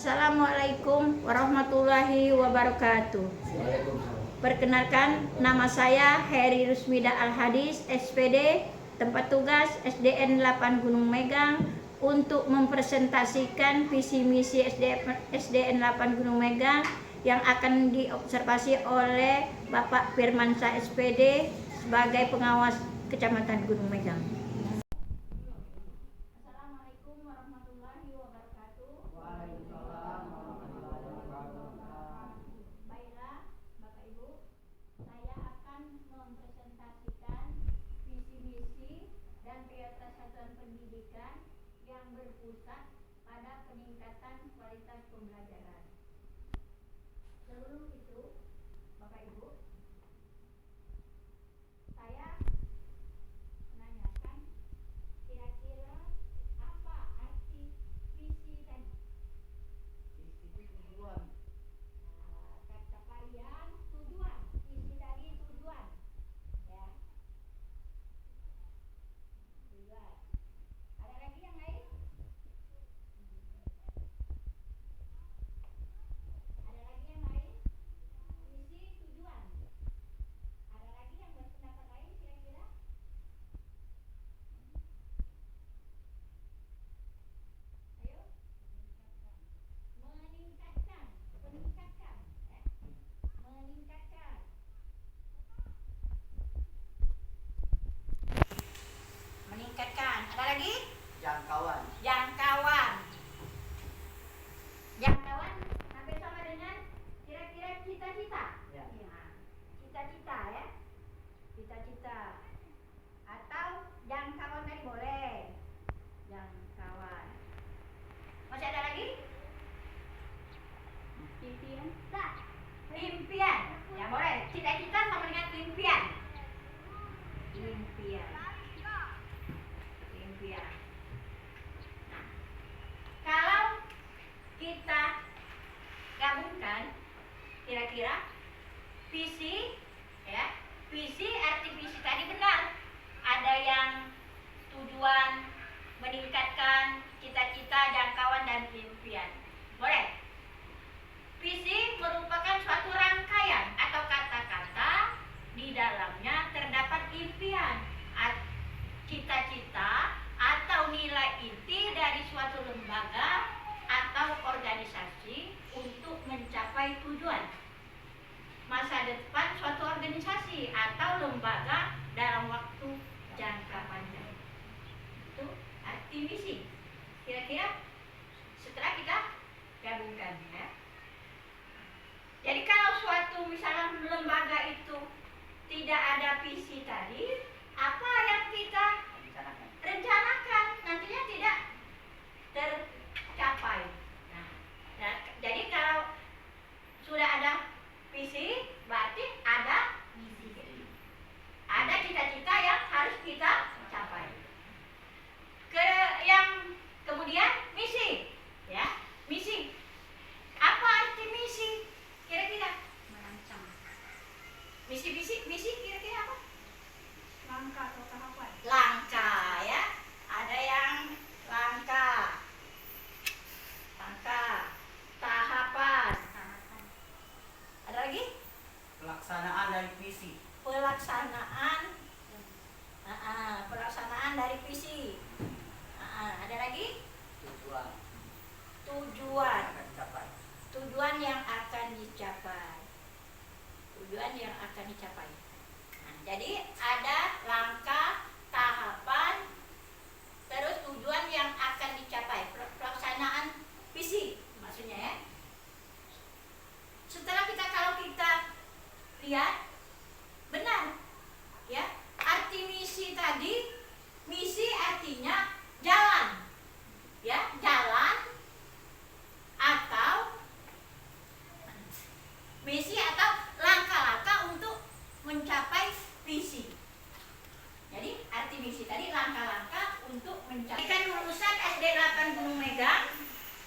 Assalamualaikum warahmatullahi wabarakatuh. Perkenalkan, nama saya Heri Rusmida Al-Hadis, SPD, tempat tugas SDN 8 Gunung Megang, untuk mempresentasikan visi misi SDN 8 Gunung Megang yang akan diobservasi oleh Bapak Firmansyah SPD sebagai pengawas Kecamatan Gunung Megang. Assalamualaikum warahmatullahi wabarakatuh. Baiklah, Bapak Ibu, saya akan mempresentasikan visi misi dan prioritas satuan pendidikan yang berpusat pada peningkatan kualitas pembelajaran. Sebelum itu, Bapak Ibu, saya menanyakan kira-kira apa arti visi tadi? Visi itu tujuan. Kata kalian tujuan, visi tadi tujuan, ya. Tujuan. Ada lagi yang lain? Ada lagi yang lain? Visi tujuan. Ada lagi yang berpendapat lain kira-kira? Ayo. Meningkatkan, meningkatkan, ya. Meningkatkan. Meningkatkan. Ada lagi? Jangkauan. Jangkauan. Jangkauan hampir sama dengan kira-kira cita-cita. Ya. Cita-cita, ya. Cita-cita. Atau jangkauan tadi boleh. Jangkauan. Masih ada lagi? Impian. Impian. Ya boleh. Cita-cita sama dengan impian. Impian. Impian. Nah, kalau kita gabungkan kira-kira visi, ya, visi arti visi tadi benar. Ada yang tujuan, meningkatkan, cita-cita, jangkauan, dan impian. Boleh. Visi merupakan suatu rangkaian atau kata-kata di dalamnya terdapat impian, cita-cita, atau nilai inti dari suatu lembaga atau organisasi untuk mencapai tujuan masa depan suatu organisasi atau lembaga dalam waktu jangka panjang. Itu arti visi. Kira-kira setelah kita gabungkan, ya. Jadi kalau suatu misalnya lembaga itu tidak ada visi tadi, apa yang kita rencanakan nantinya tidak tercapai. Nah, jadi kalau sudah ada visi, berarti ada misi. Ada cita-cita yang harus kita capai. Yang kemudian misi, ya. Misi. Apa arti misi? Kira-kira merancang. Misi kira-kira apa? Langkah atau tahapan. Langkah, ya. Ada yang langkah. Langkah. Tahapan. Ada lagi? Pelaksanaan dari visi. Pelaksanaan. Pelaksanaan dari visi. Ada lagi? Tujuan. Tujuan. Akan dicapai. Tujuan yang akan dicapai. Tujuan yang akan dicapai. Nah, jadi ada langkah, tahapan, terus tujuan yang akan dicapai. Pelaksanaan visi maksudnya, ya. Setelah kalau kita lihat benar, ya, arti misi tadi, misi artinya jalan, ya, jalan atau misi atau langkah-langkah untuk mencapai visi. Jadi arti misi tadi langkah-langkah untuk mencapai. Kan lulusan SD 8 Gunung Megang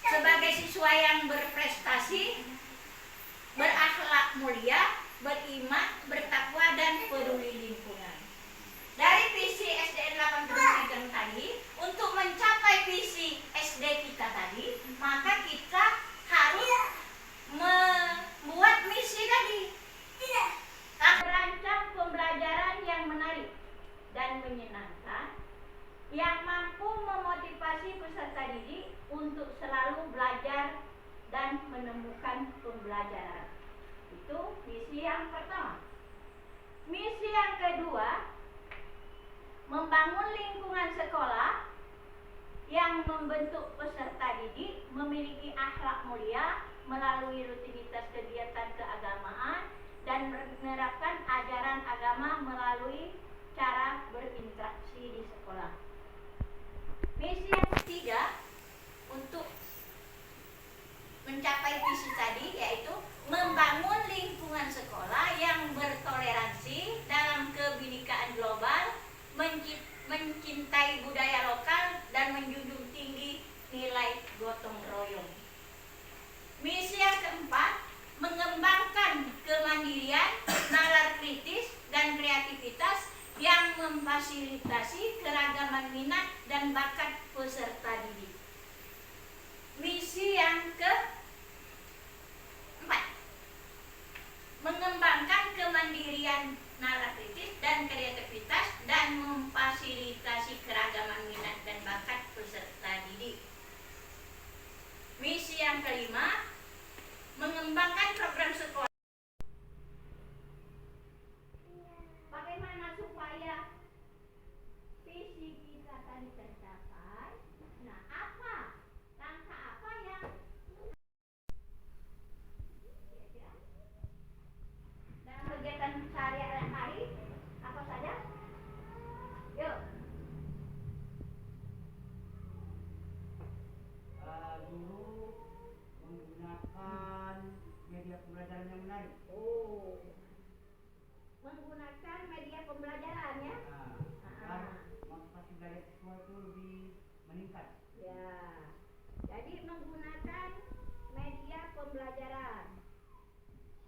sebagai siswa yang berprestasi, berakhlak mulia, beriman, bertakwa, dan peduli lingkungan. Dari visi SDN 8 Gunung Megang tadi, untuk mencapai visi SD kita tadi, maka kita dan menemukan pembelajaran. Itu misi yang pertama. Misi yang kedua, membangun lingkungan sekolah yang membentuk peserta didik memiliki akhlak mulia melalui rutinitas kegiatan keagamaan dan menerapkan ajaran agama melalui cara berinteraksi di sekolah. Misi yang ketiga, untuk mencapai visi tadi, yaitu membangun lingkungan sekolah yang bertoleransi dalam kebinekaan global, mencintai budaya lokal, dan menjunjung tinggi nilai gotong royong. Misi yang keempat, mengembangkan kemandirian, nalar kritis, dan kreativitas yang memfasilitasi keragaman minat dan bakat peserta didik. Misi yang keempat, mengembangkan kemandirian, nalar kritis, dan kreativitas dan memfasilitasi keragaman minat dan bakat peserta didik. Misi yang kelima, mengembangkan program sekolah. Bagaimana supaya visi kita tadi tercapai? Nah, apa langkah apa yang kira-kira dalam kegiatan sehari-hari apa saja? Yuk. Guru menggunakan media pembelajaran yang menarik. Oh, menggunakan media pembelajaran ya? Agar motivasi belajar siswa itu lebih meningkat. Ya, jadi menggunakan media pembelajaran.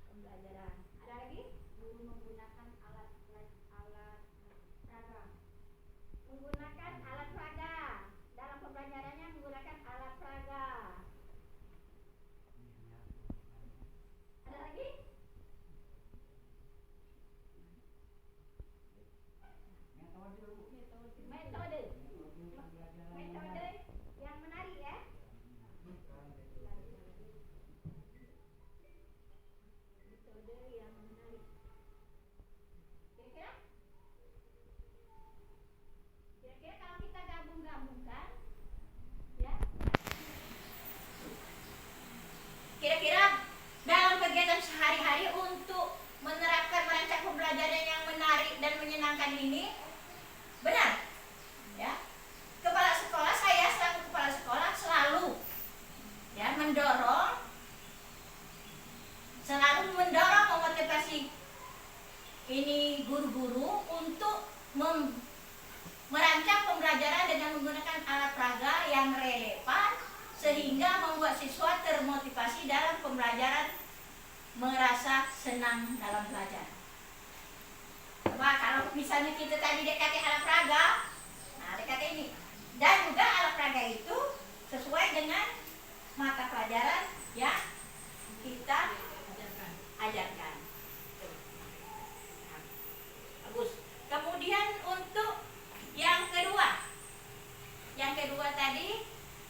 Ada lagi? Guru menggunakan alat peraga. Menggunakan alat peraga. Dalam pembelajarannya menggunakan alat peraga. Ada lagi? Metode yang menarik ya. Metode yang menarik. Kira-kira kalau kita gabung-gabungkan, ya. Kira-kira dalam kegiatan sehari-hari untuk menerapkan merancang pembelajaran yang menarik dan menyenangkan ini, benar? Ya. Kepala sekolah, saya selaku kepala sekolah selalu ya selalu mendorong memotivasi ini guru-guru untuk merancang pembelajaran dengan menggunakan alat peraga yang relevan sehingga membuat siswa termotivasi dalam pembelajaran, merasa senang dalam belajar. Wah, kalau misalnya kita tadi dekati alat peraga, nah dekati ini, dan juga alat peraga itu sesuai dengan mata pelajaran yang kita ajarkan. Bagus. Kemudian untuk yang kedua tadi,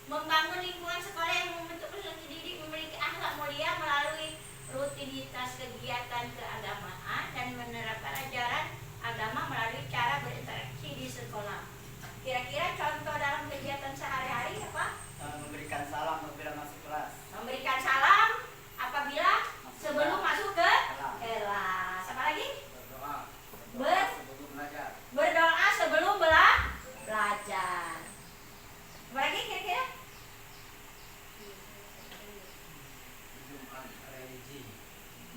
membangun lingkungan sekolah yang membentuk peserta didik memiliki akhlak mulia melalui rutinitas kegiatan keagamaan dan menerapkan ajaran agama melalui cara berinteraksi di sekolah. Kira-kira contoh dalam kegiatan sehari-hari apa? Memberikan salam apabila masuk kelas. Memberikan salam apabila sebelum masuk ke kelas. Apa lagi? Sebelum belajar. Berdoa sebelum belajar. Apa lagi kira-kira?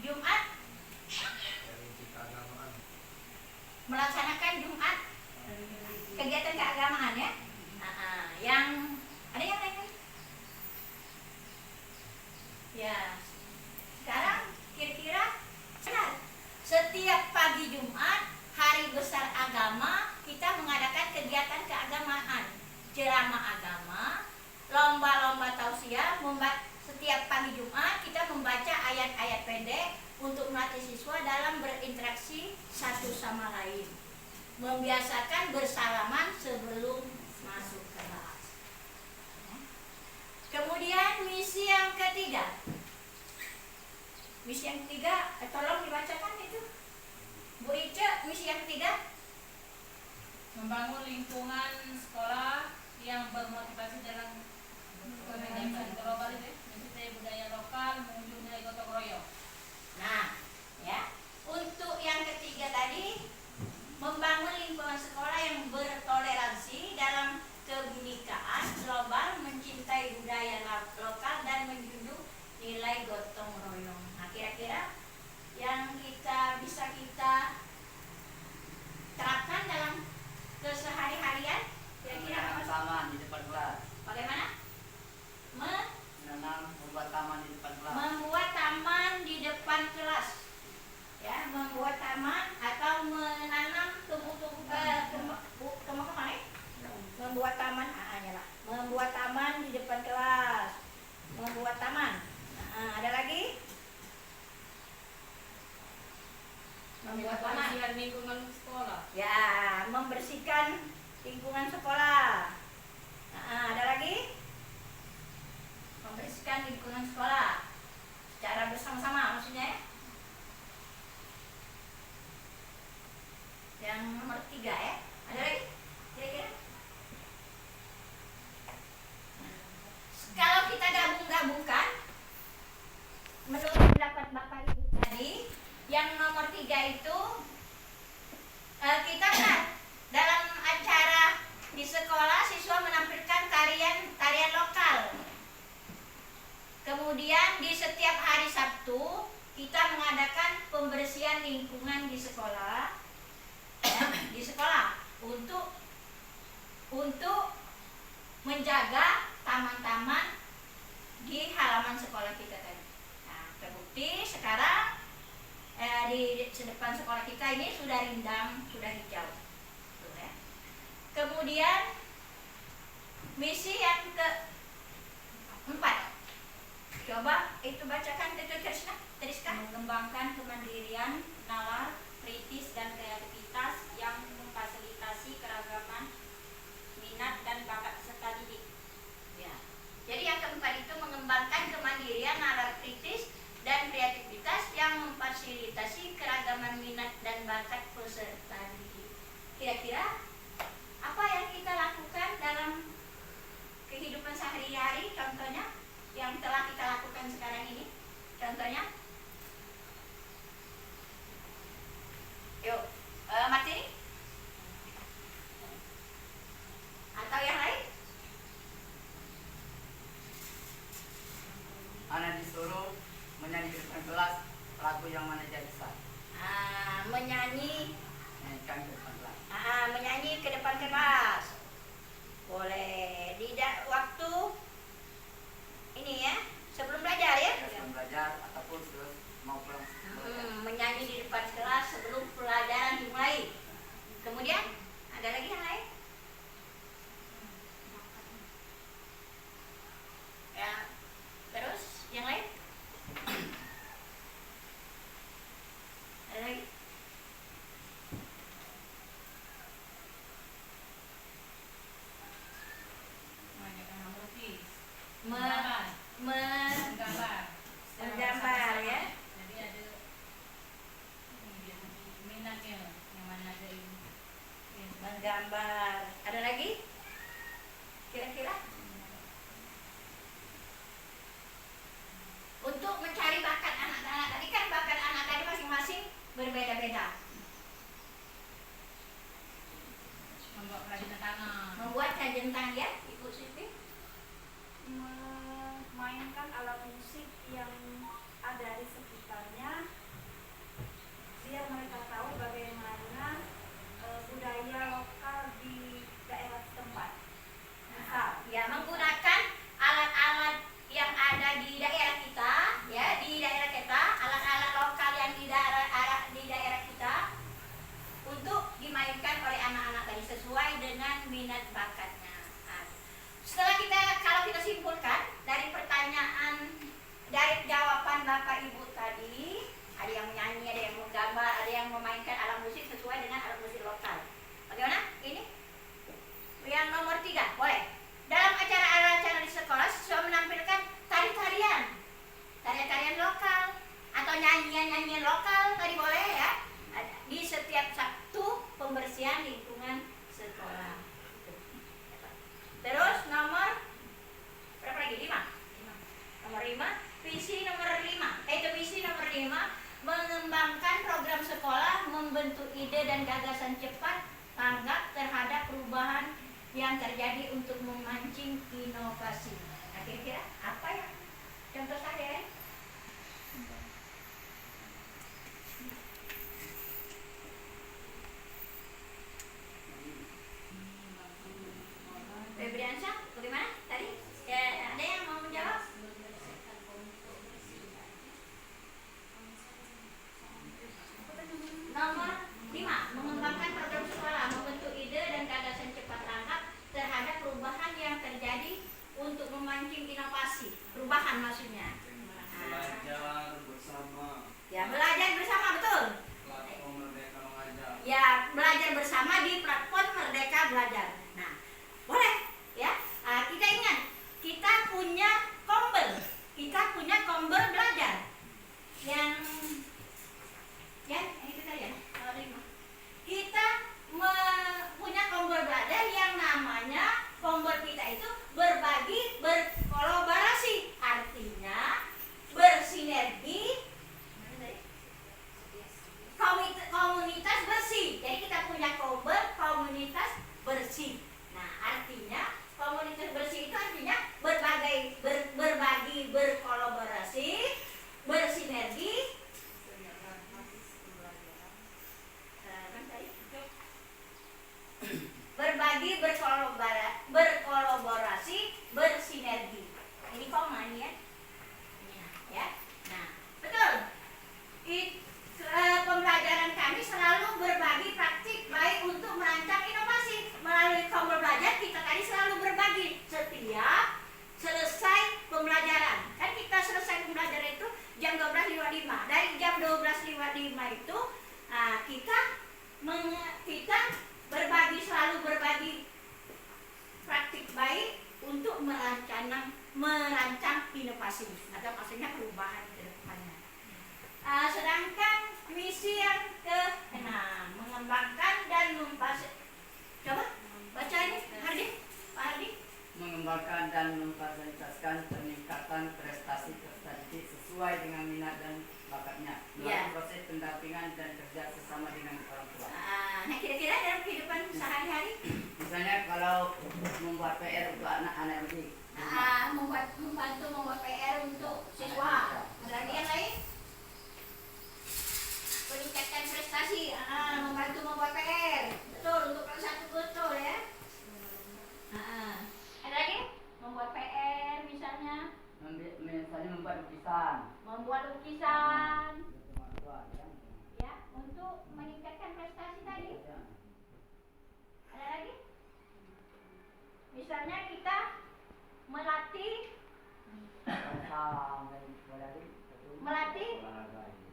Jumat melaksanakan Jumat kegiatan keagamaan ya. Yang ada yang lain? Ya. Sekarang kira-kira benar. Setiap pagi Jumat, hari besar agama, kita mengadakan kegiatan keagamaan, ceramah agama, lomba-lomba tausiah. Setiap pagi Jumat kita membaca ayat-ayat pendek untuk melatih siswa dalam berinteraksi satu sama lain, membiasakan bersalaman sebelum masuk kelas. Kemudian misi yang ketiga, Misi yang ketiga, tolong dibacakan itu. Bu Ica, misi yang ketiga. Membangun lingkungan sekolah yang bermotivasi dalam kegiatan global itu, mencintai budaya lokal, mengunjungi nilai gotong royong. Nah, ya. Untuk yang ketiga tadi, membangun lingkungan sekolah yang bertoleransi dalam kebinekaan global, mencintai budaya lokal dan menjunjung nilai gotong royong. Nah, kira-kira yang bisa kita terapkan dalam kesehari-harian, kira-kira apa? taman di depan kelas. Bagaimana? Membuat taman di depan kelas. Membuat taman di depan kelas. Ya, membuat taman atau menanam tumbuh-tumbuh membuat taman, nyala. Membuat taman di depan kelas. Membuat taman. Ada lagi? Membuat taman. Membersihkan lingkungan sekolah. Ya, membersihkan lingkungan sekolah. Ada lagi? Membersihkan lingkungan sekolah secara bersama-sama maksudnya ya. Yang nomor 3 ya. Ada lagi? Kira-kira? Kalau kita gabung-gabungkan, menurut pendapat Bapak Ibu tadi, yang nomor 3 itu kita kan dalam acara di sekolah siswa menampilkan tarian lokal. Kemudian di setiap hari Sabtu kita mengadakan pembersihan lingkungan di sekolah, ya, di sekolah untuk menjaga taman-taman di halaman sekolah kita tadi. Nah, terbukti sekarang di depan sekolah kita ini sudah rindang, sudah hijau. Tuh, ya. Kemudian misi yang keempat, coba itu bacakan itu Triska. Mengembangkan kemandirian, nalar, kritis dan kreativitas yang memfasilitasi keragaman minat dan bakat peserta didik. Ya. Jadi yang keempat itu mengembangkan kemandirian, nalar kritis dan kreativitas yang memfasilitasi keragaman minat dan bakat peserta didik. Kira-kira apa yang kita lakukan dalam kehidupan sehari-hari, contohnya yang telah kita lakukan sekarang ini, contohnya yuk, Martini atau yang lain? Anak disuruh menyanyi di depan kelas lagu yang mana dia bisa. Menyanyi Nyanyikan di depan kelas. menyanyi ke depan kelas. Boleh waktu ini ya, sebelum belajar ya. Sebelum belajar ataupun terus mau pulang sekolah. Menyanyi di depan kelas sebelum pelajaran dimulai. Kemudian ada lagi yang lain? Ya, terus yang lain? Ada lagi? Menggambar ya. Jadi ada ini minatnya yang mana ada ini. Menggambar. Ada lagi? Kira-kira? Untuk mencari bakat anak-anak tadi kan, bakat anak tadi masing-masing berbeda-beda. Membuat kerajinan tangan. Membuat kerajinan tangan ya, Ibu Siti? Memainkan alat musik yang ada di sekitarnya biar mereka tahu bagaimana budaya lokal di daerah setempat. Misal, Ya, menggunakan alat-alat yang ada di daerah kita, ya, di daerah kita, alat-alat lokal yang di daerah kita untuk dimainkan oleh anak-anak tadi sesuai dengan minat bakatnya. Nah, kalau kita simpulkan dari pertanyaan, dari jawaban Bapak Ibu tadi, ada yang menyanyi, ada yang menggambar, ada yang memainkan alat musik sesuai dengan alat musik lokal. Bagaimana? Ini yang nomor 3, boleh. Dalam acara-acara di sekolah, siswa menampilkan tarian lokal atau Visi nomor 5, visi nomor 5 mengembangkan program sekolah, membentuk ide dan gagasan cepat tanggap terhadap perubahan yang terjadi untuk memancing inovasi. Nah, kira-kira apa ya contoh saya? Febriansyah, bagaimana tadi? Ya, ada yang mau menjawab? Nomor 5, mengembangkan program sekolah, membentuk ide dan gagasan cepat tanggap terhadap perubahan yang terjadi untuk memancing inovasi. Perubahan maksudnya. Belajar bersama. Ya, belajar bersama, betul. Platform Merdeka Mengajar. Ya, belajar bersama di platform Merdeka Belajar. Nah, boleh ya. Kita ingat, kita punya kombel belajar yang itu tadi ya. Kita punya kombel belajar yang namanya kombel kita itu berbagi, berkolaborasi, artinya bersinergi, komunitas bersih. Jadi kita punya kombel komunitas bersih. Nah, artinya komunitas bersih itu artinya berbagi, berkolaborasi, bersinergi, berbagi, berkolaborasi, bersinergi. Ini koma ini ya. Ya. Nah, betul. Pembelajaran kami selalu berbagi praktik baik untuk merancang inovasi. Melalui kombel belajar kita tadi selalu berbagi setiap selesai pembelajaran. Kan kita selesai pembelajaran itu jam 12.55. Dari jam 12.55 itu kita selalu berbagi praktik baik untuk merancang inovasi atau maksudnya perubahan ke depannya. Sedangkan misi yang ke-6 mengembangkan dan coba baca ini Pak Hardi. Mengembangkan dan memfasilitasi peningkatan prestasi didik sesuai dengan minat dan bakatnya melalui proses pendampingan dan kerja sesama dengan orang tua. Nah, kira-kira dalam kehidupan sehari-hari, Misalnya kalau membuat PR untuk anak-anak ini, membantu membuat PR untuk siswa. Ada lagi yang lain? Peningkatan prestasi, membantu membuat PR. Betul, untuk kelas 1 betul ya. Ada lagi? Membuat PR misalnya. misalnya membuat lukisan. Membuat lukisan. Kemampuan, ya. Ya, untuk meningkatkan prestasi tadi. Ada lagi? Misalnya kita melatih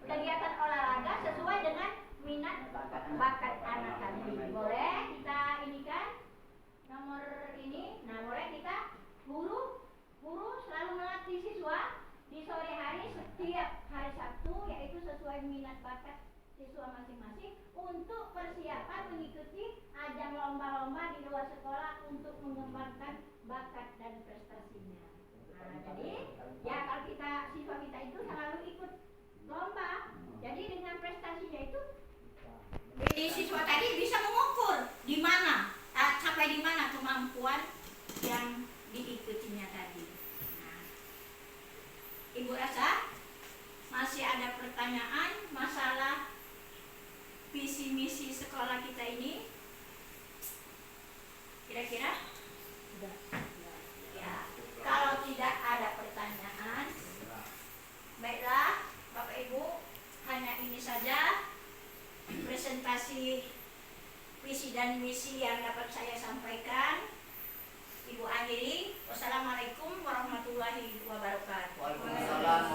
kegiatan olahraga sesuai dengan minat bakat anak tadi. Boleh kita ini kan nomor ini. Nah, boleh kita guru selalu melatih siswa di sore hari setiap hari Sabtu, yaitu sesuai minat bakat siswa masing-masing untuk persiapan mengikuti ajang lomba-lomba di luar sekolah untuk mengembangkan bakat dan prestasinya. Nah, jadi ya kalau siswa kita itu selalu ikut lomba, jadi dengan prestasinya itu siswa tadi bisa mengukur di mana sampai di mana kemampuan yang diikutinya tadi. Nah, Ibu rasa masih ada pertanyaan masalah visi misi sekolah kita ini? Kira-kira? Ya, kalau tidak ada pertanyaan, baiklah Bapak Ibu, hanya ini saja presentasi visi dan misi yang dapat saya sampaikan. Ibu akhiri, wassalamualaikum warahmatullahi wabarakatuh. Waalaikumsalam